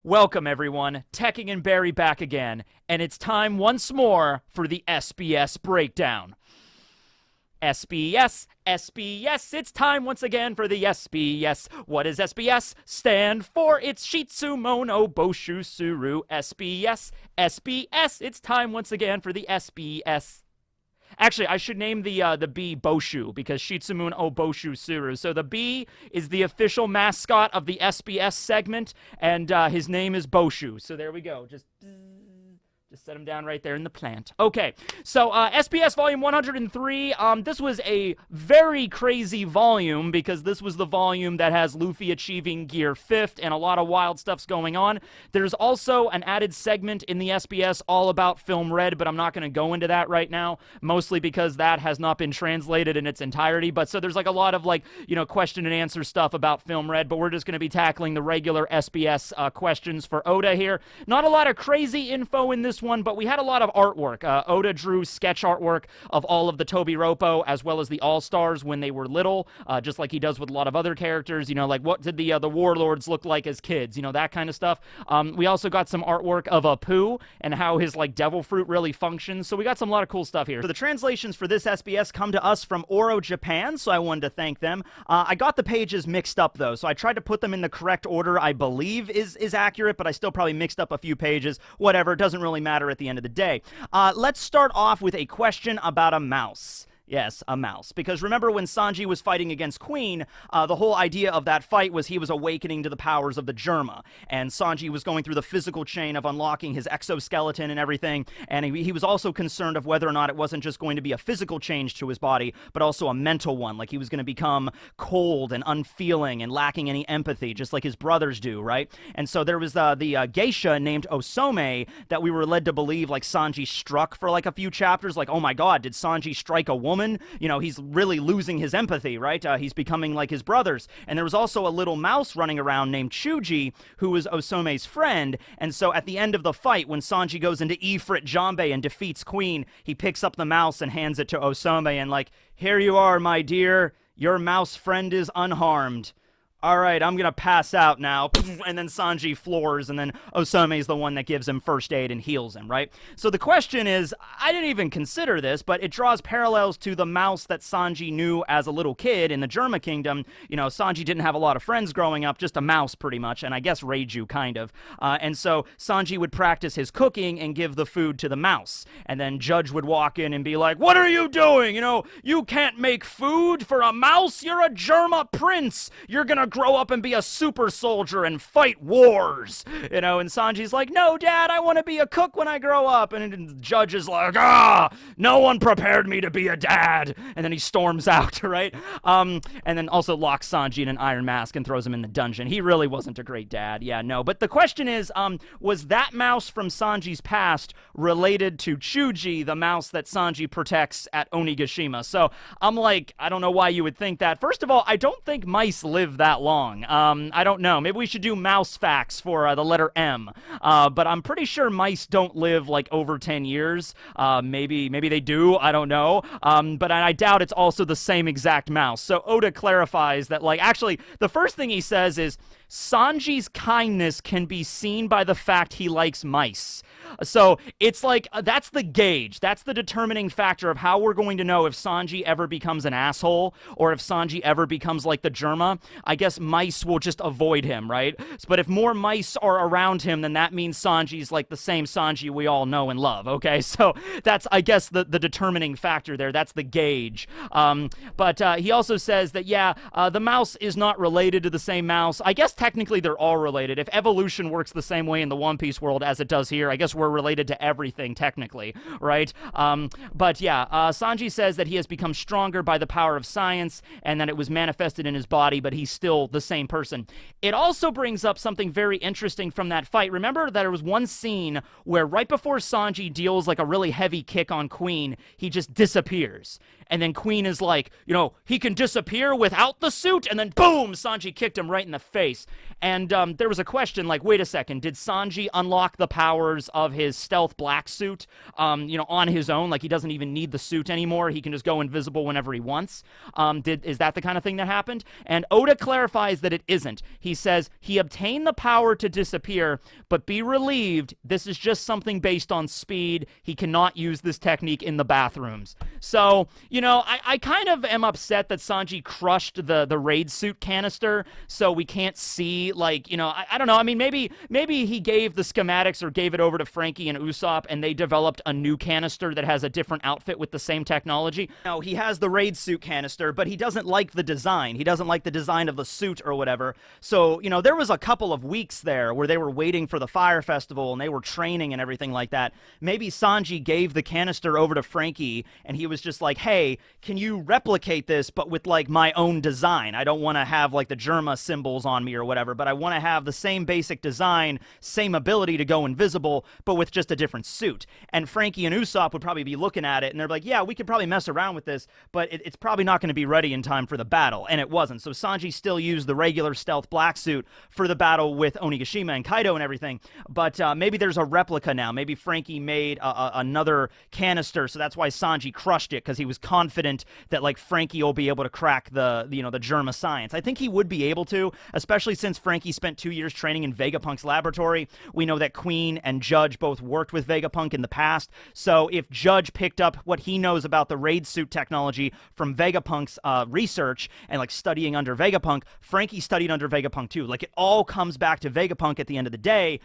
Welcome, everyone. Tekking and Barry back again, and it's time once more for the SBS breakdown. SBS, it's time once again for the SBS. What does SBS stand for? It's Shitsumono Boshu Suru. SBS, it's time once again for the SBS. Actually, I should name the bee Boshu, because Shitsumun o Boshu Suru. So the bee is the official mascot of the SBS segment, and his name is Boshu. So there we go. Just set him down right there in the plant. Okay, so SBS Volume 103, this was a very crazy volume because this was the volume that has Luffy achieving Gear 5th and a lot of wild stuff's going on. There's also an added segment in the SBS all about Film Red, but I'm not going to go into that right now, mostly because that has not been translated in its entirety. But so there's like a lot of question and answer stuff about Film Red, but we're just going to be tackling the regular SBS questions for Oda here. Not a lot of crazy info in this one, but we had a lot of artwork. Oda drew sketch artwork of all of the Toby Roppo as well as the All-Stars when they were little, just like he does with a lot of other characters, like what did the warlords look like as kids, that kind of stuff. We also got some artwork of Apu and how his devil fruit really functions, so we got some lot of cool stuff here. So the translations for this SBS come to us from Oro Japan, so I wanted to thank them. I got the pages mixed up though, so I tried to put them in the correct order I believe is accurate, but I still probably mixed up a few pages. Whatever, it doesn't really matter at the end of the day. Let's start off with a question about a mouse. Yes, a mouse. Because remember when Sanji was fighting against Queen, the whole idea of that fight was he was awakening to the powers of the Germa. And Sanji was going through the physical chain of unlocking his exoskeleton and everything. And he was also concerned of whether or not it wasn't just going to be a physical change to his body, but also a mental one. Like he was going to become cold and unfeeling and lacking any empathy, just like his brothers do, right? And so there was the geisha named Osome that we were led to believe Sanji struck for a few chapters. Oh my god, did Sanji strike a woman? He's really losing his empathy, right? He's becoming like his brothers. And there was also a little mouse running around named Chuji, who was Osome's friend. And so at the end of the fight, when Sanji goes into Ifrit Jambe and defeats Queen, he picks up the mouse and hands it to Osome and here you are, my dear. Your mouse friend is unharmed. All right, I'm going to pass out now. And then Sanji floors, and then Osome's the one that gives him first aid and heals him, right? So the question is, I didn't even consider this, but it draws parallels to the mouse that Sanji knew as a little kid in the Germa Kingdom. Sanji didn't have a lot of friends growing up, just a mouse pretty much, and I guess Raizo kind of. And so Sanji would practice his cooking and give the food to the mouse. And then Judge would walk in and be like, "What are you doing? You can't make food for a mouse. You're a Germa prince. You're going to grow up and be a super soldier and fight wars." And Sanji's like, "No, Dad, I want to be a cook when I grow up." And the Judge is like, no one prepared me to be a dad. And then he storms out, right? And then also locks Sanji in an iron mask and throws him in the dungeon. He really wasn't a great dad. Yeah, no. But the question is, was that mouse from Sanji's past related to Chuji, the mouse that Sanji protects at Onigashima? So I'm like, I don't know why you would think that. First of all, I don't think mice live that long. I don't know. Maybe we should do mouse facts for the letter M. But I'm pretty sure mice don't live over 10 years. Maybe they do. I don't know. But I doubt it's also the same exact mouse. So Oda clarifies that actually the first thing he says is Sanji's kindness can be seen by the fact he likes mice. So it's that's the gauge. That's the determining factor of how we're going to know if Sanji ever becomes an asshole or if Sanji ever becomes like the Germa. I guess mice will just avoid him, right? But if more mice are around him, then that means Sanji's the same Sanji we all know and love, okay? So that's, I guess, the determining factor there. That's the gauge. But he also says that, the mouse is not related to the same mouse. I guess technically they're all related. If evolution works the same way in the One Piece world as it does here, I guess we're related to everything, technically, right? But Sanji says that he has become stronger by the power of science and that it was manifested in his body, but he's still the same person. It also brings up something very interesting from that fight. Remember that there was one scene where right before Sanji deals a really heavy kick on Queen, he just disappears. And then Queen is like, he can disappear without the suit, and then boom, Sanji kicked him right in the face. And there was a question wait a second, did Sanji unlock the powers of of his stealth black suit, on his own. Like, he doesn't even need the suit anymore. He can just go invisible whenever he wants. Is that the kind of thing that happened? And Oda clarifies that it isn't. He says he obtained the power to disappear, but be relieved, this is just something based on speed. He cannot use this technique in the bathrooms. So, I kind of am upset that Sanji crushed the raid suit canister, so we can't see, I don't know. I mean, maybe he gave the schematics or gave it over to Frankie and Usopp, and they developed a new canister that has a different outfit with the same technology. No, he has the raid suit canister, but he doesn't like the design. He doesn't like the design of the suit or whatever. So, there was a couple of weeks there where they were waiting for the Fire Festival and they were training and everything like that. Maybe Sanji gave the canister over to Frankie, and he was just like, hey, can you replicate this, but with, my own design? I don't want to have, the Germa symbols on me or whatever, but I want to have the same basic design, same ability to go invisible, but with just a different suit. And Frankie and Usopp would probably be looking at it, and they're like, yeah, we could probably mess around with this, but it's probably not going to be ready in time for the battle. And it wasn't. So Sanji still used the regular stealth black suit for the battle with Onigashima and Kaido and everything, but maybe there's a replica now. Maybe Frankie made another canister, so that's why Sanji crushed it, because he was confident that, Frankie will be able to crack the Germa science. I think he would be able to, especially since Frankie spent 2 years training in Vegapunk's laboratory. We know that Queen and Judge both worked with Vegapunk in the past, so if Judge picked up what he knows about the raid suit technology from Vegapunk's research and, studying under Vegapunk, Frankie studied under Vegapunk too. It all comes back to Vegapunk at the end of the day,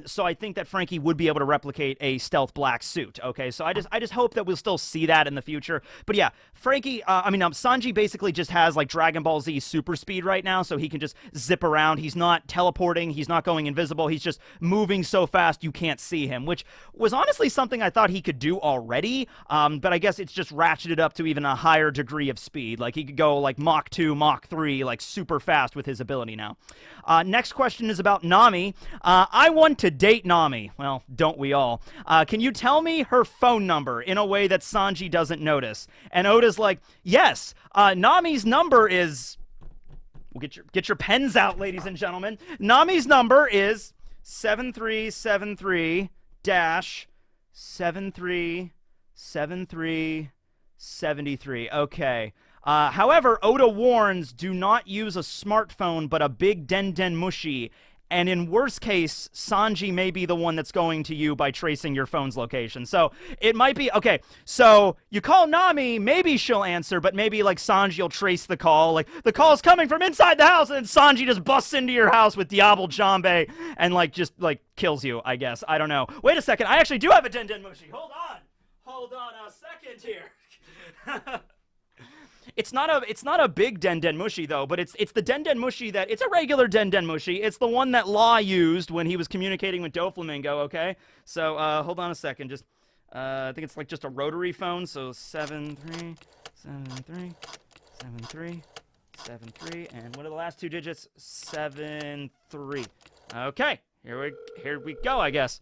so I think that Frankie would be able to replicate a stealth black suit, okay? So I just hope that we'll still see that in the future. But yeah, Sanji basically just has, Dragon Ball Z super speed right now, so he can just zip around. He's not teleporting, he's not going invisible, he's just moving so fast you can't see him, which was honestly something I thought he could do already, but I guess it's just ratcheted up to even a higher degree of speed. He could go, Mach 2, Mach 3, super fast with his ability now. Next question is about Nami. I want to date Nami. Well, don't we all? Can you tell me her phone number in a way that Sanji doesn't notice? And Oda's like, yes, Nami's number is... Well, get your pens out, ladies and gentlemen. Nami's number is 7373-737373. Okay. However, Oda warns, do not use a smartphone, but a big Den Mushi. And in worst case, Sanji may be the one that's going to you by tracing your phone's location. So it might be, okay, so you call Nami, maybe she'll answer, but maybe Sanji will trace the call. The call's coming from inside the house, and Sanji just busts into your house with Diablo Jambe and just kills you, I guess. I don't know. Wait a second, I actually do have a Den Mushi. Hold on a second here. It's not a big Den Mushi though, but it's the Den Mushi that it's a regular Den Mushi. It's the one that Law used when he was communicating with Doflamingo. Okay, so hold on a second. Just I think it's just a rotary phone. So 73737373, and what are the last two digits? 73. Okay, here we go. I guess.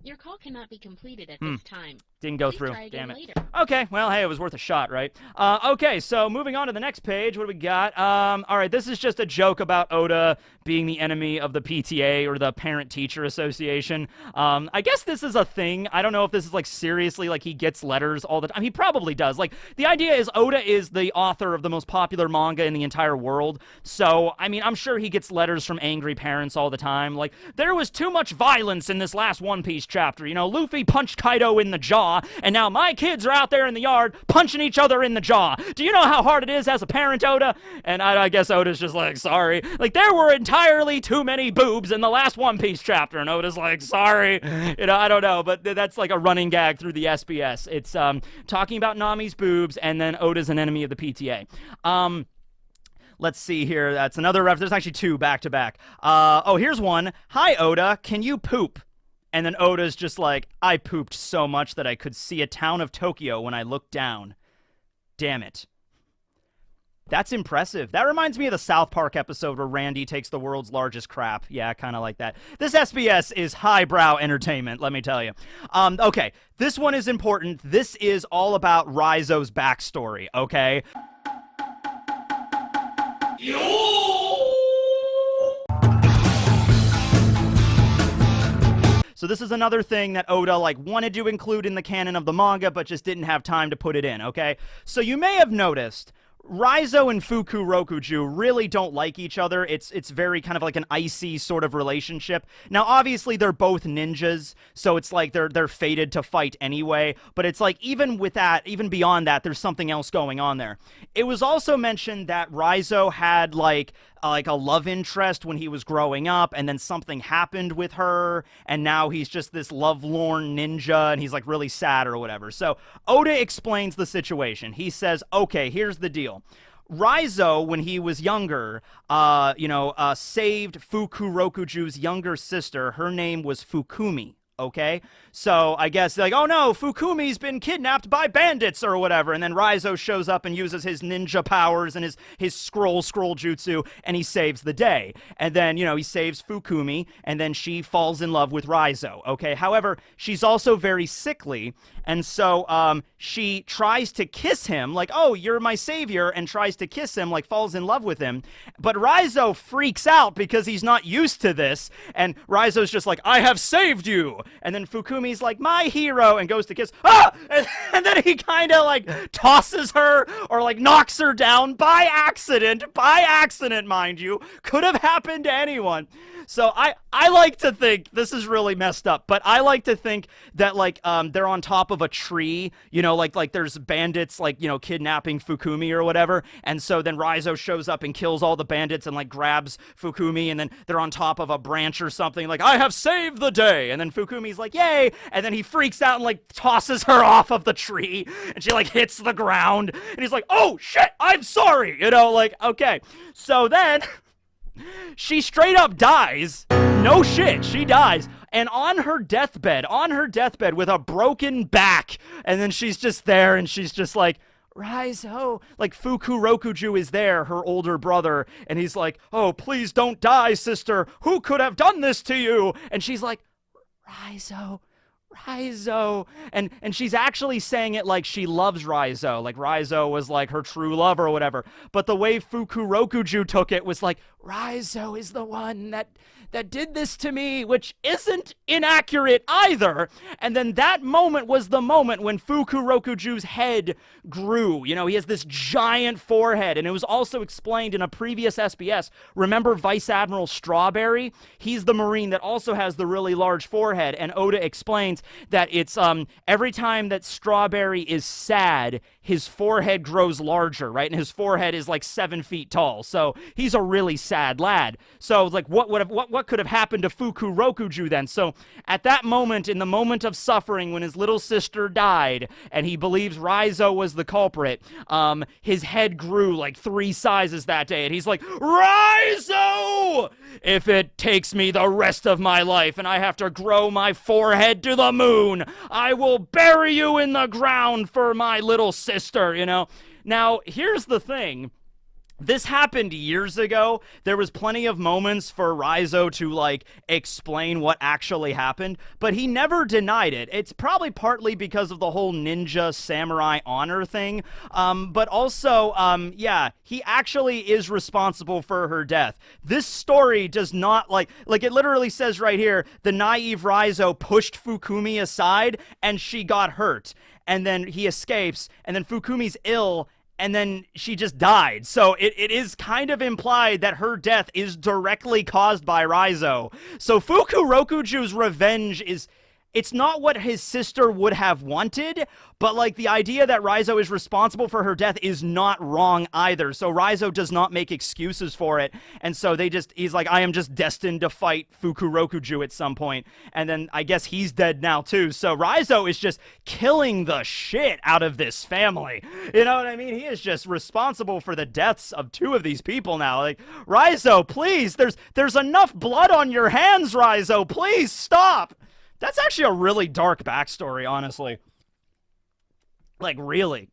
Your call cannot be completed at this time. Didn't go Please through. try again Damn it. later. Okay, well, hey, it was worth a shot, right? Okay, so moving on to the next page, what do we got? All right, this is just a joke about Oda being the enemy of the PTA, or the Parent-Teacher Association. I guess this is a thing. I don't know if this is, seriously, he gets letters all the time. He probably does. The idea is Oda is the author of the most popular manga in the entire world, so, I'm sure he gets letters from angry parents all the time. There was too much violence in this last One Piece chapter. Luffy punched Kaido in the jaw, and now my kids are out there in the yard punching each other in the jaw. Do you know how hard it is as a parent, Oda? And I guess Oda's just sorry. There were entirely too many boobs in the last One Piece chapter, and Oda's sorry. I don't know, but that's a running gag through the SBS. It's talking about Nami's boobs, and then Oda's an enemy of the PTA. Let's see here. That's another reference. There's actually two back to back. Here's one. Hi, Oda. Can you poop? And then Oda's just I pooped so much that I could see a town of Tokyo when I looked down. Damn it. That's impressive. That reminds me of the South Park episode where Randy takes the world's largest crap. Yeah, kind of like that. This SBS is highbrow entertainment, let me tell you. Okay, this one is important. This is all about Raizo's backstory, okay? So this is another thing that Oda like wanted to include in the canon of the manga, but just didn't have time to put it in, okay? So you may have noticed Raizo and Fuku Rokuju really don't like each other. It's very kind of like an icy sort of relationship. Now, obviously, they're both ninjas, so it's like they're fated to fight anyway. But it's like even with that, even beyond that, there's something else going on there. It was also mentioned that Raizo had like a love interest when he was growing up, and then something happened with her, and now he's just this lovelorn ninja, and he's like really sad or whatever. So Oda explains the situation. He says, okay, here's the deal. Raizo, when he was younger, saved Fuku Rokuju's younger sister. Her name was Fukumi. Okay, so I guess like, oh no, Fukumi's been kidnapped by bandits or whatever, and then Raizo shows up and uses his ninja powers and his scroll jutsu, and he saves the day. And then, he saves Fukumi, and then she falls in love with Raizo, okay? However, she's also very sickly, and so she tries to kiss him, like, oh, you're my savior, and tries to kiss him, like falls in love with him. But Raizo freaks out because he's not used to this, and Raizo's just like, I have saved you. And then Fukumi's like, my hero, and goes to kiss. Ah! And then he kind of like tosses her or like knocks her down by accident, mind you. Could have happened to anyone. So I like to think, this is really messed up, but I like to think that like they're on top of a tree, like there's bandits like, kidnapping Fukumi or whatever. And so then Raizo shows up and kills all the bandits and like grabs Fukumi, and then they're on top of a branch or something like, I have saved the day. And then Fukumi's like, yay. And then he freaks out and like tosses her off of the tree, and she like hits the ground, and he's like, oh shit, I'm sorry. Okay. So then she straight up dies. No shit, she dies. And on her deathbed with a broken back, and then she's just there, and she's just like, Raizo, like Fuku Rokuju is there, her older brother, and he's like, oh, please don't die, sister. Who could have done this to you? And she's like, Raizo. And she's actually saying it like she loves Raizo, like Raizo was like her true love or whatever. But the way Fuku Rokuju took it was like, Raizo is the one that did this to me, which isn't inaccurate either. And then that moment was the moment when Fuku Rokuju's head grew. He has this giant forehead, and it was also explained in a previous SBS. Remember Vice Admiral Strawberry? He's the Marine that also has the really large forehead, and Oda explains that it's every time that Strawberry is sad, his forehead grows larger, right? And his forehead is like 7 feet tall. So he's a really sad lad. So like what could have happened to Fuku Rokuju then? So at that moment, in the moment of suffering, when his little sister died and he believes Raizo was the culprit, his head grew like 3 sizes that day, and he's like, Raizo! If it takes me the rest of my life and I have to grow my forehead to the moon, I will bury you in the ground for my little sister, Now, here's the thing. This happened years ago. There was plenty of moments for Raizo to, like, explain what actually happened, but he never denied it. It's probably partly because of the whole ninja samurai honor thing, but also, he actually is responsible for her death. This story does not, like it literally says right here, the naive Raizo pushed Fukumi aside, and she got hurt. And then he escapes, and then Fukumi's ill, and then she just died. So it is kind of implied that her death is directly caused by Raizo. So Fuku Rokuju's revenge it's not what his sister would have wanted, but like the idea that Raizo is responsible for her death is not wrong either. So Raizo does not make excuses for it. And so he's like, I am just destined to fight Fuku Rokuju at some point. And then I guess he's dead now too. So Raizo is just killing the shit out of this family. You know what I mean? He is just responsible for the deaths of 2 of these people now. Like, Raizo, please, there's enough blood on your hands, Raizo. Please stop. That's actually a really dark backstory, honestly. Like, really.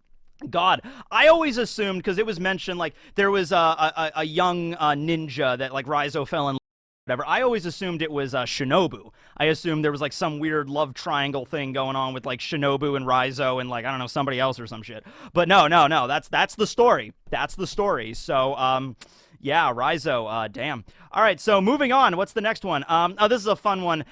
God, I always assumed, because it was mentioned, like, there was a young ninja that, like, Raizo fell in love with, whatever. I always assumed it was Shinobu. I assumed there was, like, some weird love triangle thing going on with, like, Shinobu and Raizo and, like, I don't know, somebody else or some shit. But no, that's the story. That's the story. So, Yeah, Raizo. Damn. All right, so moving on. What's the next one? Oh, this is a fun one.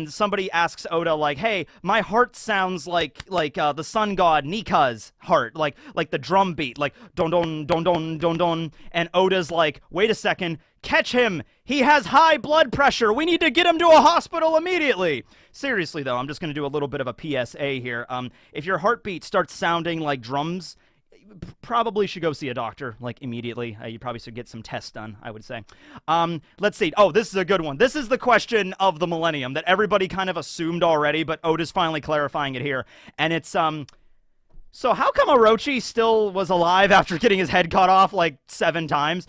Somebody asks Oda, like, "Hey, my heart sounds like the sun god Nika's heart, like the drum beat, like don don don don don don." And Oda's like, "Wait a second, catch him. He has high blood pressure. We need to get him to a hospital immediately." Seriously, though, I'm just going to do a little bit of a PSA here. If your heartbeat starts sounding like drums, probably should go see a doctor, like, immediately. You probably should get some tests done, I would say. Let's see. Oh, this is a good one. This is the question of the millennium that everybody kind of assumed already, but Oda's finally clarifying it here. And it's, so how come Orochi still was alive after getting his head cut off like 7 times?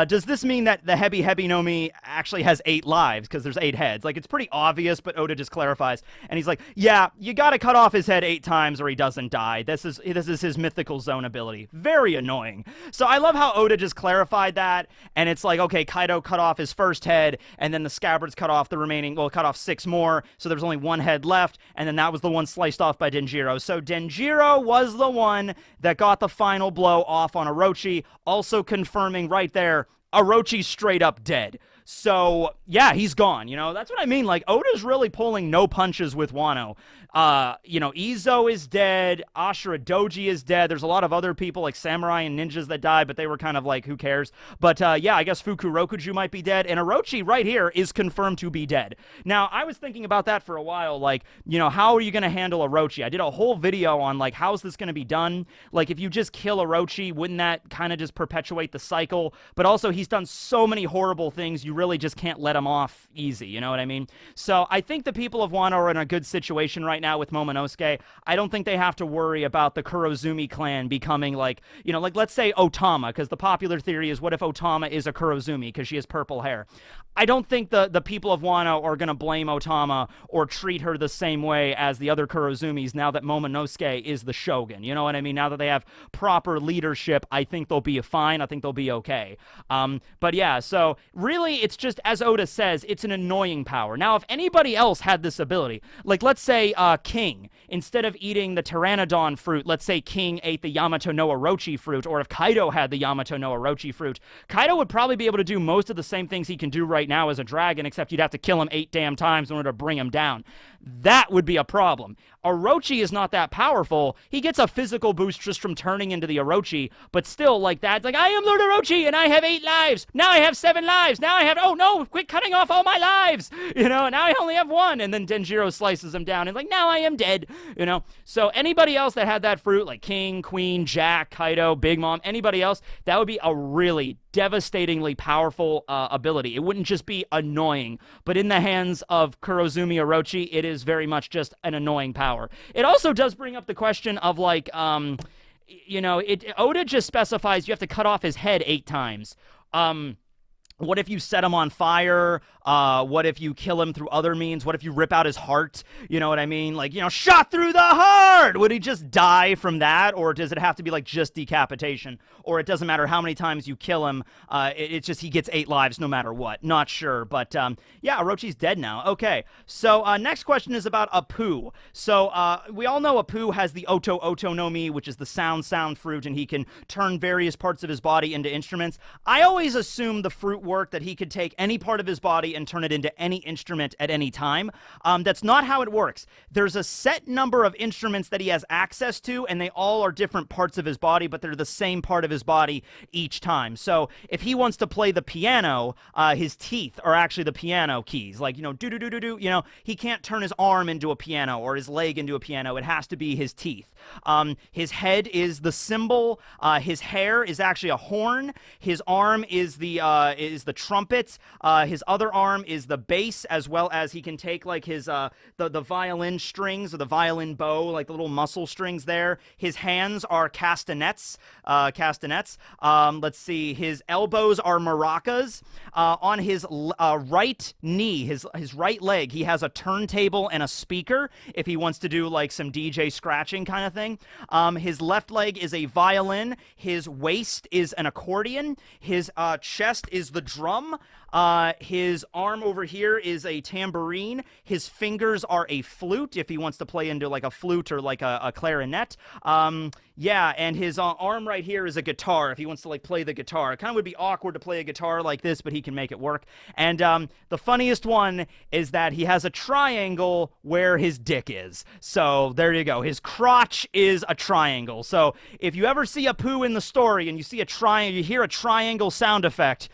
Does this mean that the Hebi no Mi actually has 8 lives because there's 8 heads? Like, it's pretty obvious, but Oda just clarifies. And he's like, yeah, you gotta cut off his head 8 times or he doesn't die. This is his mythical zone ability. Very annoying. So I love how Oda just clarified that. And it's like, okay, Kaido cut off his first head, and then the scabbards cut off the remaining, well, cut off 6 more. So there's only 1 head left. And then that was the one sliced off by Denjiro. So Denjiro was the one that got the final blow off on Orochi, also confirming right there, Orochi's straight up dead. So, yeah, he's gone, you know? That's what I mean. Like, Oda's really pulling no punches with Wano. Izo is dead. Ashura Doji is dead. There's a lot of other people, like samurai and ninjas that died, but they were kind of like, who cares? But, yeah, I guess Fukurokuju might be dead. And Orochi right here is confirmed to be dead. Now, I was thinking about that for a while. Like, you know, how are you going to handle Orochi? I did a whole video on, like, how's this going to be done? Like, if you just kill Orochi, wouldn't that kind of just perpetuate the cycle? But also, he's done so many horrible things, you really just can't let him off easy, you know what I mean? So I think the people of Wano are in a good situation right now with Momonosuke. I don't think they have to worry about the Kurozumi clan becoming like, you know, like let's say Otama, because the popular theory is what if Otama is a Kurozumi because she has purple hair. I don't think the people of Wano are going to blame Otama or treat her the same way as the other Kurozumis now that Momonosuke is the shogun, you know what I mean? Now that they have proper leadership, I think they'll be fine. I think they'll be okay. But yeah, so really it's just, as Oda says, it's an annoying power. Now, if anybody else had this ability, like let's say King, instead of eating the Pteranodon fruit, let's say King ate the Yamato no Orochi fruit, or if Kaido had the Yamato no Orochi fruit, Kaido would probably be able to do most of the same things he can do right now as a dragon, except you'd have to kill him 8 damn times in order to bring him down. That would be a problem. Orochi is not that powerful. He gets a physical boost just from turning into the Orochi, but still, like that, like, I am Lord Orochi, and I have 8 lives. Now I have 7 lives. Now I have, oh no, quit cutting off all my lives. You know, now I only have 1, and then Denjiro slices him down, and like, now I am dead. You know, so anybody else that had that fruit, like King, Queen, Jack, Kaido, Big Mom, anybody else, that would be a really devastatingly powerful ability. It wouldn't just be annoying, but in the hands of Kurozumi Orochi, it is very much just an annoying power. It also does bring up the question of, like, you know, Oda just specifies you have to cut off his head 8 times. What if you set him on fire? What if you kill him through other means? What if you rip out his heart? You know what I mean? Like, you know, shot through the heart! Would he just die from that? Or does it have to be, like, just decapitation? Or it doesn't matter how many times you kill him. It's just he gets 8 lives no matter what. Not sure. But, yeah, Orochi's dead now. Okay. So, next question is about Apu. So, we all know Apu has the Oto no Mi, which is the sound fruit, and he can turn various parts of his body into instruments. I always assume the fruit work that he could take any part of his body and turn it into any instrument at any time. That's not how it works. There's a set number of instruments that he has access to, and they all are different parts of his body, but they're the same part of his body each time. So if he wants to play the piano, his teeth are actually the piano keys. Like, you know, do-do-do-do-do, you know, he can't turn his arm into a piano or his leg into a piano. It has to be his teeth. His head is the cymbal. His hair is actually a horn. His arm is the trumpet. His other arm is the bass, as well as he can take, like, his the violin strings or the violin bow, like the little muscle strings there. His hands are castanets. Let's see. His elbows are maracas. On his right knee, his right leg, he has a turntable and a speaker if he wants to do, like, some DJ scratching kind of thing. His left leg is a violin. His waist is an accordion. His chest is the drum. His arm over here is a tambourine. His fingers are a flute if he wants to play into like a flute or like a clarinet. Yeah, and his arm right here is a guitar if he wants to like play the guitar. It kind of would be awkward to play a guitar like this, but he can make it work. And the funniest one is that he has a triangle where his dick is. So there you go. His crotch is a triangle. So if you ever see a poo in the story and you see a triangle, you hear a triangle sound effect,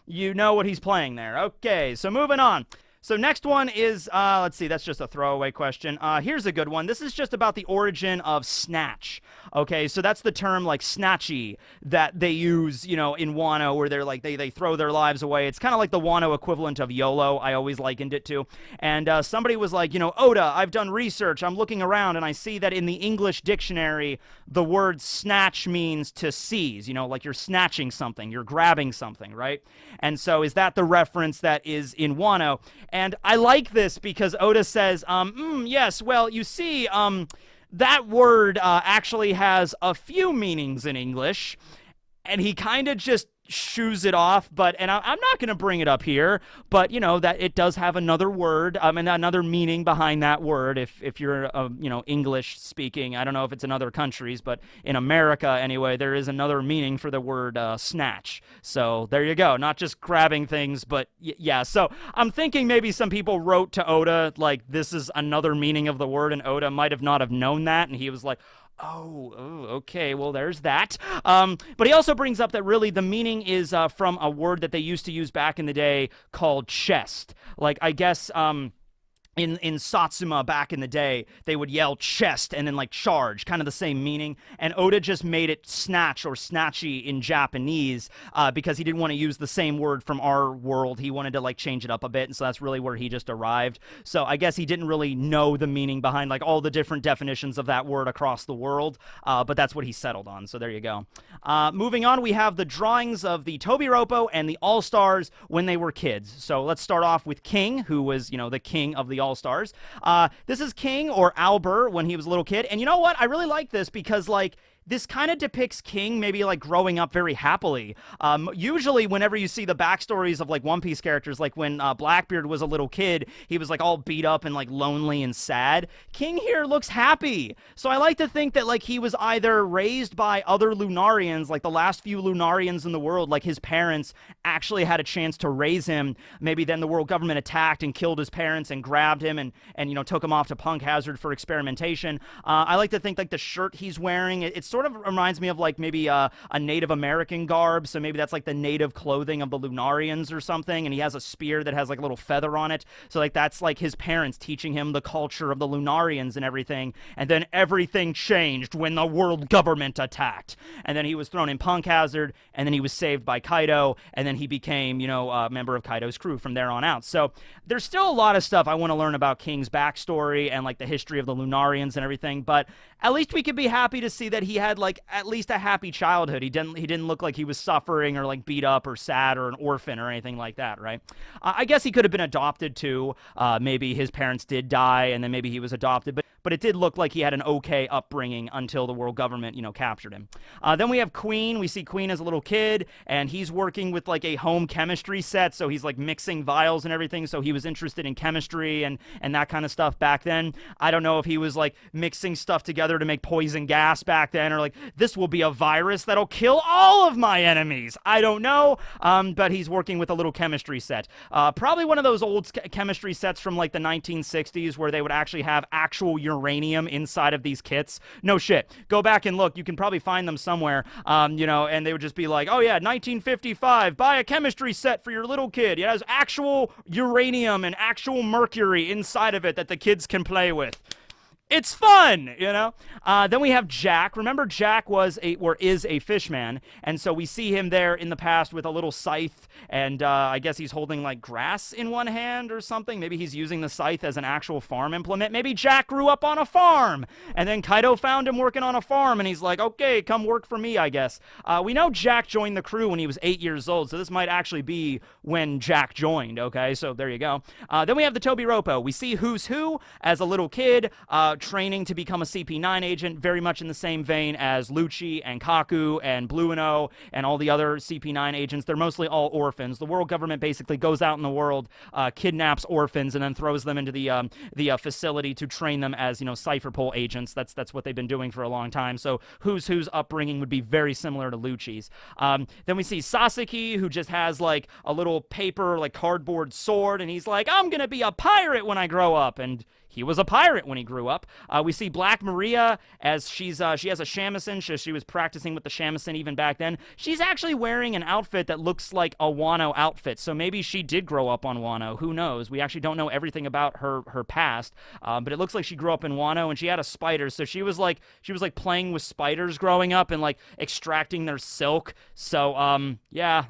you know what he's playing there. Okay, so moving on. So next one is, let's see, that's just a throwaway question. Here's a good one. This is just about the origin of snatch. Okay, so that's the term like snatchy that they use, you know, in Wano where they're like, they throw their lives away. It's kind of like the Wano equivalent of YOLO. I always likened it to. And somebody was like, you know, Oda, I've done research. I'm looking around and I see that in the English dictionary, the word snatch means to seize, you know, like you're snatching something, you're grabbing something, right? And so is that the reference that is in Wano? And I like this because Oda says, yes, well, you see, that word actually has a few meanings in English, and he kind of just shoos it off, and I'm not going to bring it up here, but, you know, that it does have another word, and another meaning behind that word, if you're, you know, English speaking. I don't know if it's in other countries, but in America, anyway, there is another meaning for the word snatch. So there you go. Not just grabbing things, but yeah. So I'm thinking maybe some people wrote to Oda, like, this is another meaning of the word, and Oda might have not have known that, and he was like, oh, okay, well, there's that. But he also brings up that really the meaning is from a word that they used to use back in the day called chest. Like, I guess, in Satsuma back in the day, they would yell chest and then like charge, kind of the same meaning. And Oda just made it snatch or snatchy in Japanese because he didn't want to use the same word from our world. He wanted to like change it up a bit, and so that's really where he just arrived. So I guess he didn't really know the meaning behind like all the different definitions of that word across the world, but that's what he settled on. So there you go. Moving on, we have the drawings of the Tobiropo and the All-Stars when they were kids. So let's start off with King, who was, you know, the king of the All-Stars. This is King, or Albert, when he was a little kid. And you know what? I really like this because, like, this kind of depicts King maybe like growing up very happily. Usually whenever you see the backstories of like One Piece characters, like when Blackbeard was a little kid, he was like all beat up and like lonely and sad. King here looks happy. So I like to think that like he was either raised by other Lunarians, like the last few Lunarians in the world, like his parents actually had a chance to raise him. Maybe then the world government attacked and killed his parents and grabbed him and you know, took him off to Punk Hazard for experimentation. I like to think like the shirt he's wearing, it's sort of reminds me of like maybe a Native American garb, so maybe that's like the native clothing of the Lunarians or something, and he has a spear that has like a little feather on it, so like that's like his parents teaching him the culture of the Lunarians and everything. And then everything changed when the world government attacked, and then he was thrown in Punk Hazard, and then he was saved by Kaido, and then he became, you know, a member of Kaido's crew from there on out. So there's still a lot of stuff I want to learn about King's backstory and like the history of the Lunarians and everything, but at least we could be happy to see that he had like at least a happy childhood. He didn't look like he was suffering or like beat up or sad or an orphan or anything like that, right? I guess he could have been adopted too. Maybe his parents did die and then maybe he was adopted, but it did look like he had an okay upbringing until the world government, you know, captured him. Then we have Queen. We see Queen as a little kid, and he's working with like a home chemistry set, so he's like mixing vials and everything, so he was interested in chemistry and that kind of stuff back then. I don't know if he was like mixing stuff together to make poison gas back then, or like, this will be a virus that'll kill all of my enemies. I don't know, but he's working with a little chemistry set. Probably one of those old chemistry sets from like the 1960s where they would actually have actual uranium inside of these kits. No shit. Go back and look. You can probably find them somewhere, you know, and they would just be like, oh yeah, 1955, buy a chemistry set for your little kid. It has actual uranium and actual mercury inside of it that the kids can play with. It's fun, you know? Then we have Jack. Remember, Jack is a fishman, and so we see him there in the past with a little scythe, and I guess he's holding, like, grass in one hand or something. Maybe he's using the scythe as an actual farm implement. Maybe Jack grew up on a farm, and then Kaido found him working on a farm, and he's like, okay, come work for me, I guess. We know Jack joined the crew when he was 8 years old, so this might actually be when Jack joined, okay? So there you go. Then we have the Tobiropo. We see Who's Who as a little kid, training to become a CP9 agent, very much in the same vein as Lucci and Kaku and Blue and O and all the other CP9 agents. They're mostly all orphans. The world government basically goes out in the world, kidnaps orphans, and then throws them into the facility to train them as, Cypherpole agents. That's what they've been doing for a long time. So who's upbringing would be very similar to Lucci's. Then we see Sasaki, who just has like a little paper, like cardboard sword, and he's like, I'm gonna be a pirate when I grow up, and he was a pirate when he grew up. We see Black Maria as she has a shamisen. She was practicing with the shamisen even back then. She's actually wearing an outfit that looks like a Wano outfit, so maybe she did grow up on Wano. Who knows? We actually don't know everything about her past, but it looks like she grew up in Wano, and she had a spider, so she was like playing with spiders growing up and like extracting their silk. So yeah,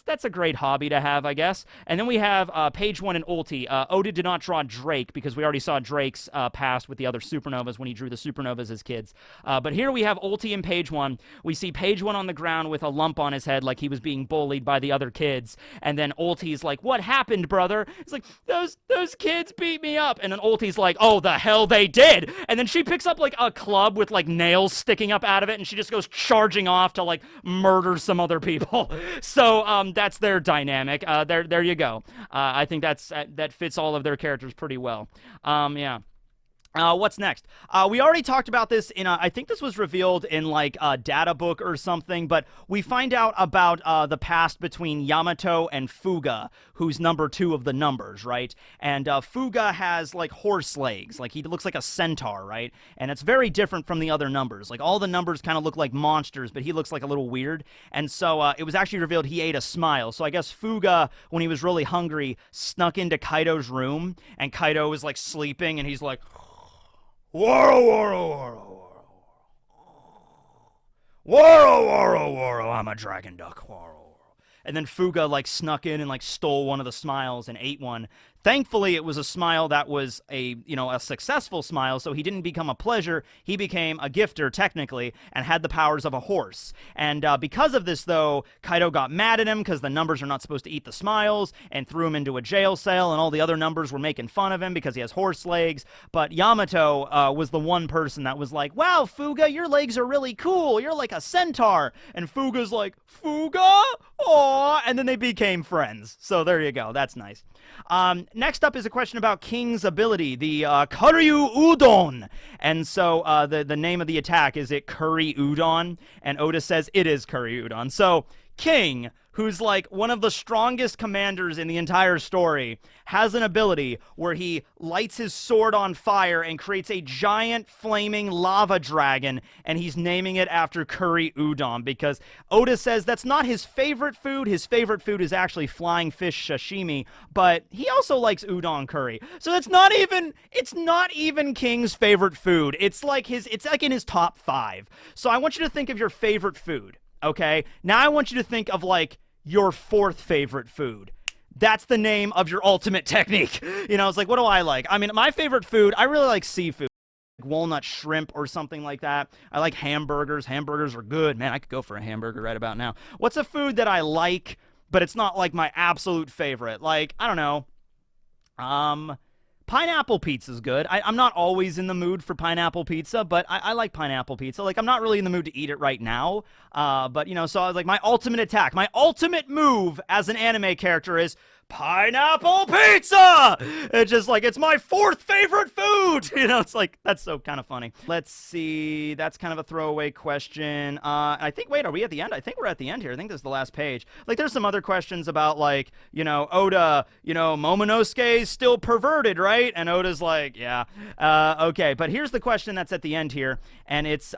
that's a great hobby to have, I guess. And then we have page 1 in Ulti. Oda did not draw Drake because we already saw Drake's past with the other supernovas when he drew the supernovas as kids. But here we have Ulti in page 1. We see page 1 on the ground with a lump on his head like he was being bullied by the other kids. And then Ulti's like, what happened, brother? He's like, those kids beat me up. And then Ulti's like, oh, the hell they did. And then she picks up like a club with like nails sticking up out of it, and she just goes charging off to like murder some other people. So that's their dynamic. There you go. I think that fits all of their characters pretty well. Yeah. What's next? We already talked about this in I think this was revealed in like a data book or something, but we find out about the past between Yamato and Fuga, who's number 2 of the numbers, right? And Fuga has like horse legs, like he looks like a centaur, right? And it's very different from the other numbers. Like all the numbers kind of look like monsters, but he looks like a little weird. And so it was actually revealed he ate a smile. So I guess Fuga, when he was really hungry, snuck into Kaido's room, and Kaido was like sleeping, and he's like, Woro, woro, woro, woro. Woro, woro, woro, I'm a dragon duck. Woro, woro. And then Fuga like snuck in and like stole one of the smiles and ate one. Thankfully, it was a smile that was a successful smile, so he didn't become a pleasure. He became a gifter, technically, and had the powers of a horse. And because of this, though, Kaido got mad at him because the numbers are not supposed to eat the smiles and threw him into a jail cell, and all the other numbers were making fun of him because he has horse legs. But Yamato was the one person that was like, wow, Fuga, your legs are really cool. You're like a centaur. And Fuga's like, Fuga? Aww. And then they became friends. So there you go. That's nice. Next up is a question about King's ability, the Karyu Udon. And so the name of the attack, is it Curry Udon? And Oda says it is Curry Udon. So King, who's like one of the strongest commanders in the entire story, has an ability where he lights his sword on fire and creates a giant flaming lava dragon, and he's naming it after Curry Udon because Oda says that's not his favorite food. His favorite food is actually flying fish sashimi, but he also likes udon curry. So it's not even King's favorite food. It's like in his top 5. So I want you to think of your favorite food, okay? Now I want you to think of like your 4th favorite food. That's the name of your ultimate technique. It's like, what do I like? I mean, my favorite food, I really like seafood. Like walnut shrimp or something like that. I like hamburgers. Hamburgers are good. Man, I could go for a hamburger right about now. What's a food that I like, but it's not like my absolute favorite? Like, I don't know. Pineapple pizza is good. I'm not always in the mood for pineapple pizza, but I like pineapple pizza. Like, I'm not really in the mood to eat it right now. But, so I was like, my ultimate attack, my ultimate move as an anime character is pineapple pizza! It's just like, it's my 4th favorite food! It's like, that's so kind of funny. Let's see, that's kind of a throwaway question. I think, wait, are we at the end? I think we're at the end here. I think this is the last page. Like, there's some other questions about, like, Oda, Momonosuke's still perverted, right? And Oda's like, yeah. Okay, but here's the question that's at the end here, and it's,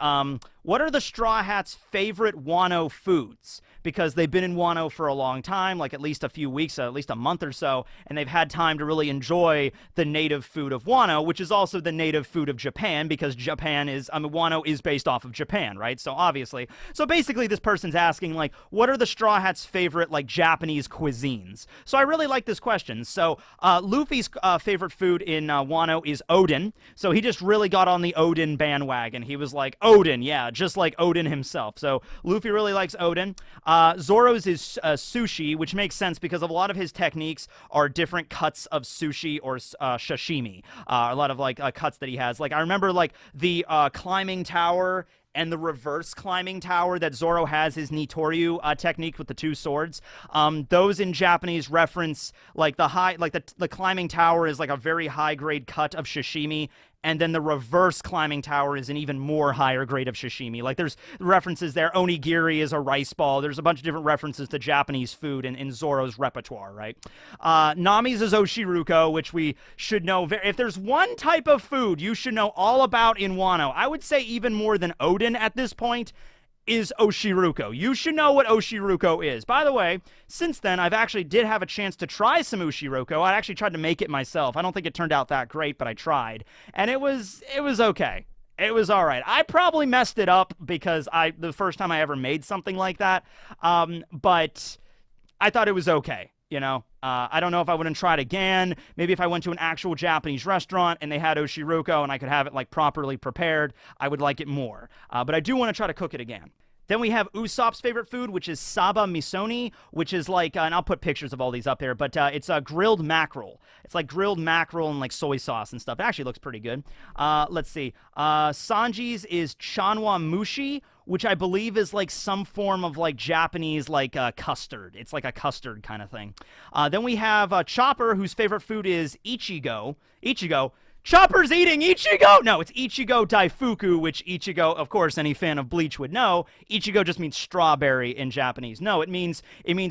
what are the Straw Hats' favorite Wano foods? Because they've been in Wano for a long time, like at least a few weeks, at least a month or so, and they've had time to really enjoy the native food of Wano, which is also the native food of Japan, because Wano is based off of Japan, right? So obviously. So basically this person's asking, like, what are the Straw Hats' favorite, like, Japanese cuisines? So I really like this question. So Luffy's favorite food in Wano is Odin. So he just really got on the Odin bandwagon. He was like, Odin, yeah, just like Odin himself. So Luffy really likes Odin. Zoro's is sushi, which makes sense because a lot of his techniques are different cuts of sushi or sashimi. A lot of like cuts that he has. Like I remember like the climbing tower and the reverse climbing tower that Zoro has, his Nitoryu technique with the two swords. Those in Japanese reference like the climbing tower is like a very high grade cut of sashimi, and then the reverse climbing tower is an even more higher grade of sashimi. Like there's references there. Onigiri is a rice ball. There's a bunch of different references to Japanese food in Zoro's repertoire, right? Nami's is Oshiruko, which we should know. If there's one type of food you should know all about in Wano, I would say even more than Odin at this point, is Oshiruko. You should know what Oshiruko is. By the way, since then, I've actually did have a chance to try some Oshiruko. I actually tried to make it myself. I don't think it turned out that great, but I tried. And it was okay. It was all right. I probably messed it up because the first time I ever made something like that. But I thought it was okay. You know, I don't know if I wouldn't try it again. Maybe if I went to an actual Japanese restaurant and they had Oshiruko and I could have it like properly prepared, I would like it more. But I do want to try to cook it again. Then we have Usopp's favorite food, which is Saba Misoni, which is like, and I'll put pictures of all these up there, but it's a grilled mackerel. It's like grilled mackerel and like soy sauce and stuff. It actually looks pretty good. Let's see. Sanji's is Chanwa Mushi, which I believe is like some form of like Japanese like custard. It's like a custard kind of thing. Then we have Chopper, whose favorite food is Ichigo. Chopper's eating Ichigo? No, it's Ichigo Daifuku, which Ichigo, of course, any fan of Bleach would know. Ichigo just means strawberry in Japanese. No, it means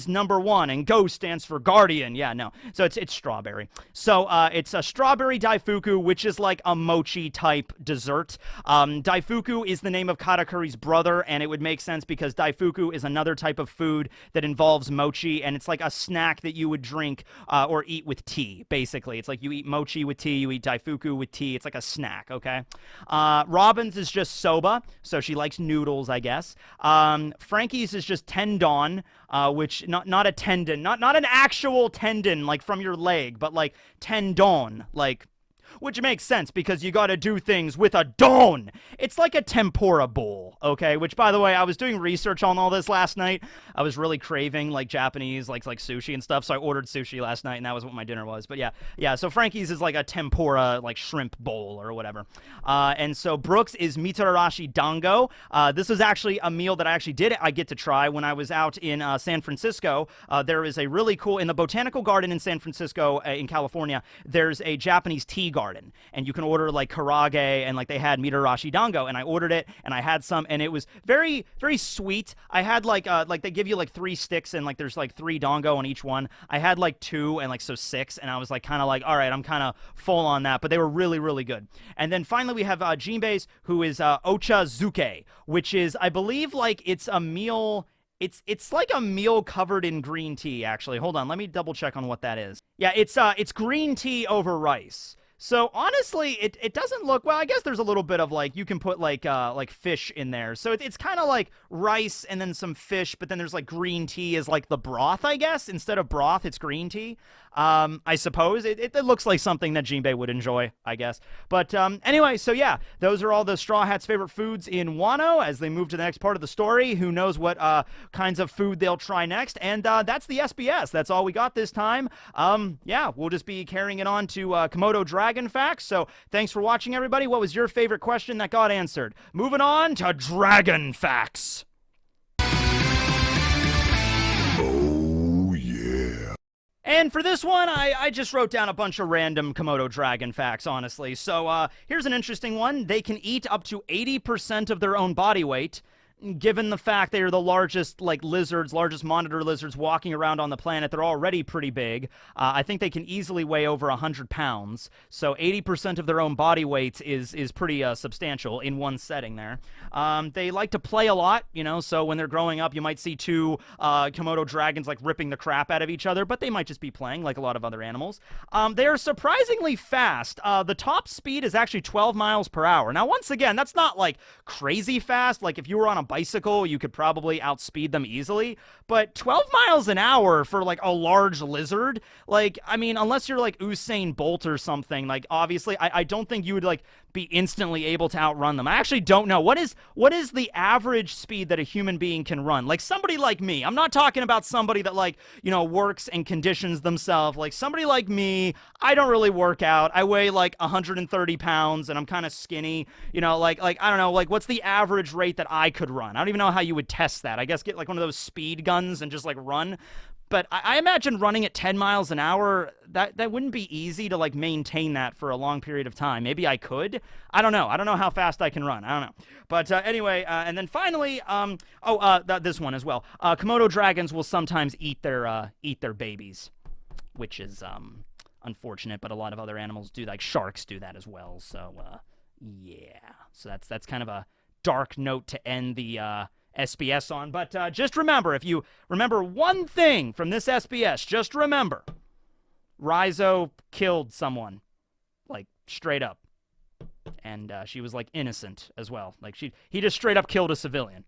number one, and Go stands for guardian. Yeah, no. So it's strawberry. So it's a strawberry Daifuku, which is like a mochi-type dessert. Daifuku is the name of Katakuri's brother, and it would make sense because Daifuku is another type of food that involves mochi, and it's like a snack that you would drink or eat with tea, basically. It's like you eat mochi with tea, you eat Daifuku with tea. It's like a snack, okay? Robin's is just soba, so she likes noodles, I guess. Frankie's is just tendon, which not a tendon, not an actual tendon like from your leg, but like tendon, like, which makes sense because you got to do things with a don. It's like a tempura bowl, okay? Which, by the way, I was doing research on all this last night. I was really craving like Japanese, like sushi and stuff, so I ordered sushi last night, and that was what my dinner was. But yeah. So Frankie's is like a tempura, like shrimp bowl or whatever. And so Brooks is mitarashi dango. This is actually a meal that I get to try when I was out in San Francisco. There is a really cool in the Botanical Garden in San Francisco, in California. There's a Japanese tea garden. And you can order like karage, and like they had mitarashi dango, and I ordered it and I had some, and it was very, very sweet. I had like they give you like 3 sticks, and like there's like 3 dango on each one. I had like 2, and like so 6, and I was like kind of like, all right, I'm kind of full on that, but they were really, really good. And then finally we have Jinbei's, who is ochazuke, which is, I believe, like it's a meal. It's like a meal covered in green tea, actually. Hold on, let me double check on what that is. Yeah, it's green tea over rice. So honestly, it doesn't look, well, I guess there's a little bit of like, you can put like fish in there. So it's kind of like rice and then some fish, but then there's like green tea is like the broth, I guess. Instead of broth, it's green tea. I suppose it looks like something that Jinbei would enjoy, I guess. But anyway, so yeah, those are all the Straw Hats' favorite foods in Wano as they move to the next part of the story. Who knows what kinds of food they'll try next. And that's the SBS. That's all we got this time. Yeah, we'll just be carrying it on to Komodo Dragon Facts. So thanks for watching, everybody. What was your favorite question that got answered? Moving on to Dragon Facts. And for this one, I just wrote down a bunch of random Komodo dragon facts, honestly. So here's an interesting one. They can eat up to 80% of their own body weight. Given the fact they are the largest, like, largest monitor lizards walking around on the planet, they're already pretty big. I think they can easily weigh over 100 pounds. So 80% of their own body weight is pretty substantial in one setting there. They like to play a lot, you know, so when they're growing up, you might see 2 Komodo dragons, like, ripping the crap out of each other, but they might just be playing like a lot of other animals. They are surprisingly fast. The top speed is actually 12 miles per hour. Now, once again, that's not, like, crazy fast. Like, if you were on a bicycle, you could probably outspeed them easily. But 12 miles an hour for like a large lizard, like, I mean, unless you're like Usain Bolt or something, like, obviously, I don't think you would like be instantly able to outrun them. I actually don't know. What is the average speed that a human being can run? Like somebody like me. I'm not talking about somebody that like, you know, works and conditions themselves. Like somebody like me, I don't really work out. I weigh like 130 pounds and I'm kind of skinny. You know, like I don't know, like what's the average rate that I could run? I don't even know how you would test that. I guess get like one of those speed guns and just like run. But I imagine running at 10 miles an hour, that wouldn't be easy to like maintain that for a long period of time. Maybe I could. I don't know. I don't know how fast I can run. I don't know. But anyway, and then finally, this one as well. Komodo dragons will sometimes eat their babies, which is unfortunate. But a lot of other animals do, like sharks do that as well. So yeah. So that's kind of a dark note to end the SBS on. But just remember, if you remember one thing from this SBS, just remember, Raizo killed someone, like straight up. And she was like innocent as well. Like he just straight up killed a civilian.